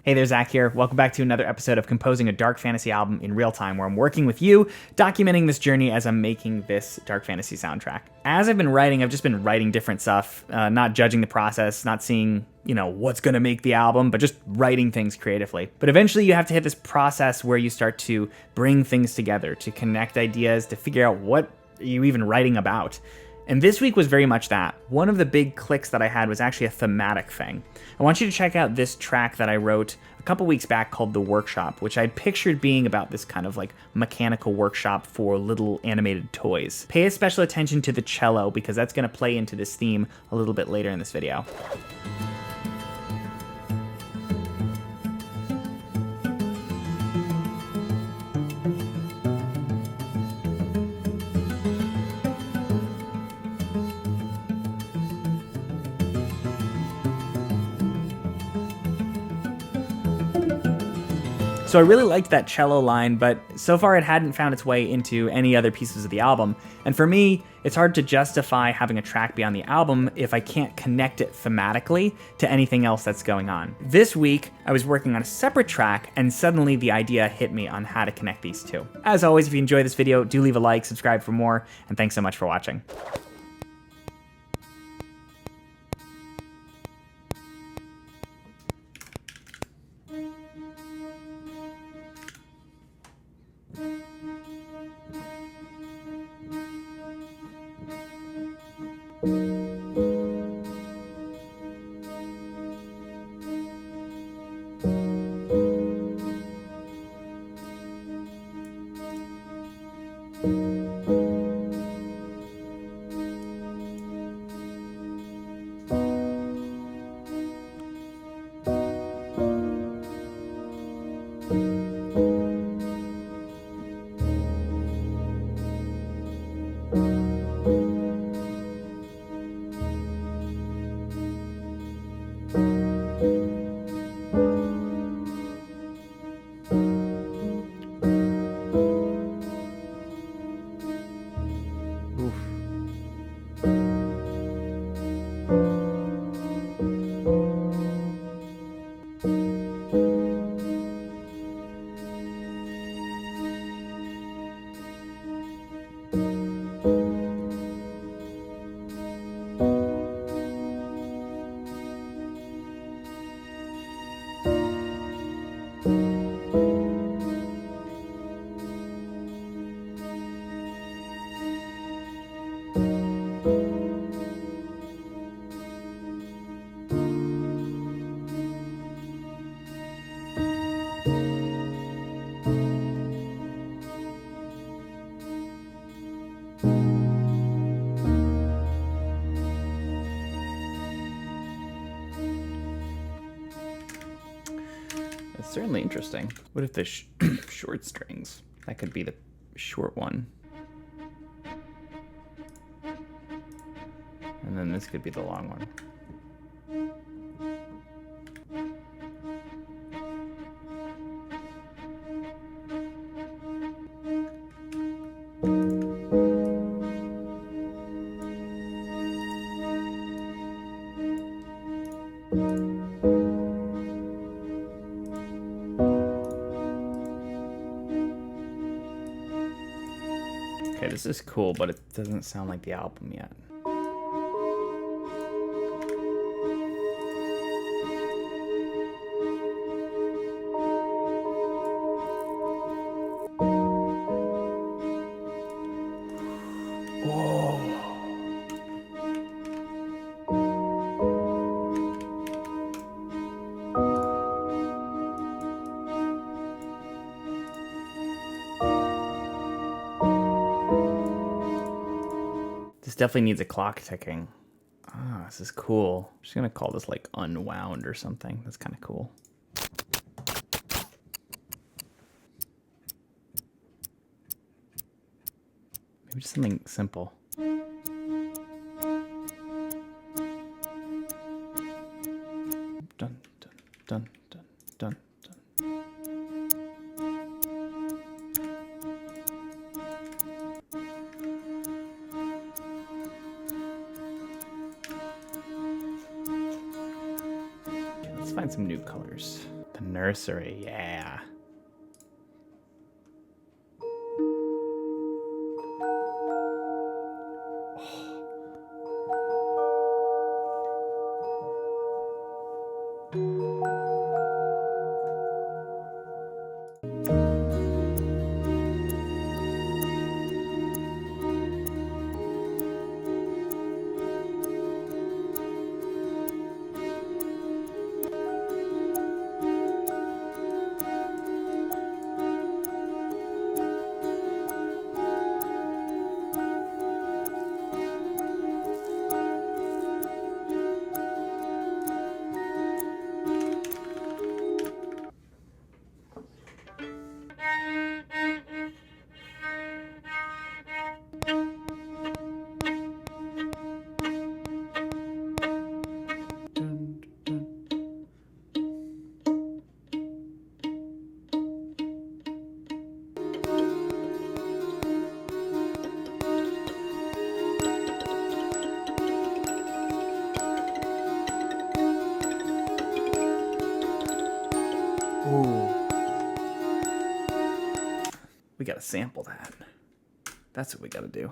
Hey there, Zach here. Welcome back to another episode of Composing a Dark Fantasy Album in Real Time, where I'm working with you, documenting this journey as I'm making this Dark Fantasy soundtrack. As I've been writing, I've just been writing different stuff, not judging the process, not seeing, what's going to make the album, but just writing things creatively. But eventually you have to hit this process where you start to bring things together, to connect ideas, to figure out what are you even writing about. And this week was very much that. One of the big clicks that I had was actually a thematic thing. I want you to check out this track that I wrote a couple weeks back called The Workshop, which I'd pictured being about this kind of like mechanical workshop for little animated toys. Pay special attention to the cello because that's going to play into this theme a little bit later in this video. So I really liked that cello line, but so far it hadn't found its way into any other pieces of the album. And for me, it's hard to justify having a track be on the album if I can't connect it thematically to anything else that's going on. This week, I was working on a separate track, and suddenly the idea hit me on how to connect these two. As always, if you enjoyed this video, do leave a like, subscribe for more, and thanks so much for watching. It's certainly interesting. What if the short strings? That could be the short one. And then this could be the long one. Okay, this is cool, but it doesn't sound like the album yet. This definitely needs a clock ticking. Ah, this is cool. I'm just gonna call this like unwound or something. That's kind of cool. Maybe just something simple. Dun, dun, dun, dun, dun, dun. Let's find some new colors. A nursery, yeah. Ooh. We gotta sample that. That's what we gotta do.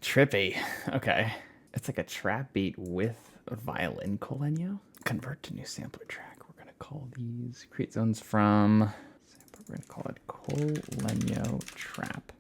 Trippy. Okay. It's like a trap beat with a violin colenio. Convert to new sampler track. We're gonna call these create zones from sampler. We're gonna call it colenio trap.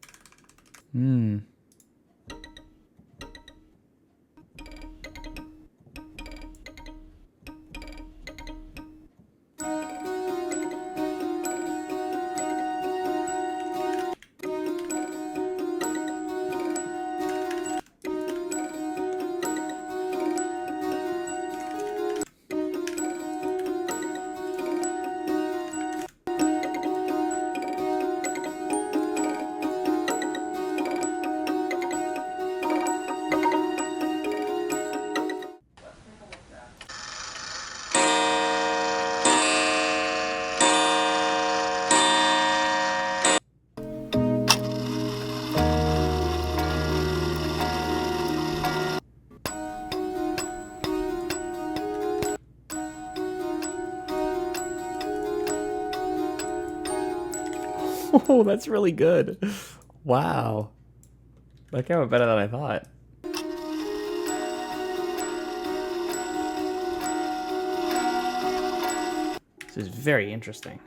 Oh, that's really good. Wow. That came out better than I thought. This is very interesting.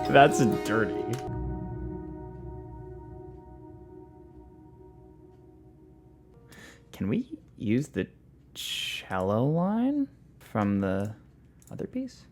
That's dirty. Can we use the cello line from the other piece?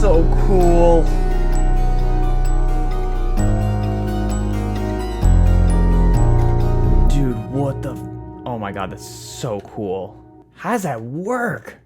So cool. Dude, what the... Oh my god, that's so cool. How does that work?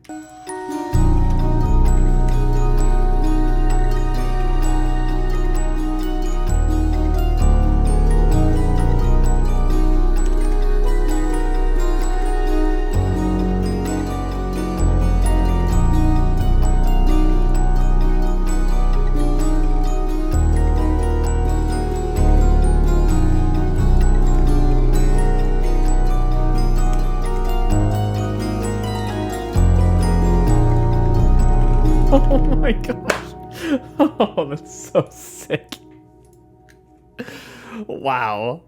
Oh my gosh. Oh, that's so sick. Wow.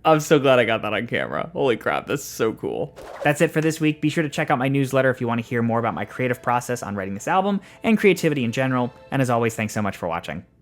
I'm so glad I got that on camera. Holy crap, that's so cool. That's it for this week. Be sure to check out my newsletter if you want to hear more about my creative process on writing this album and creativity in general. And as always, thanks so much for watching.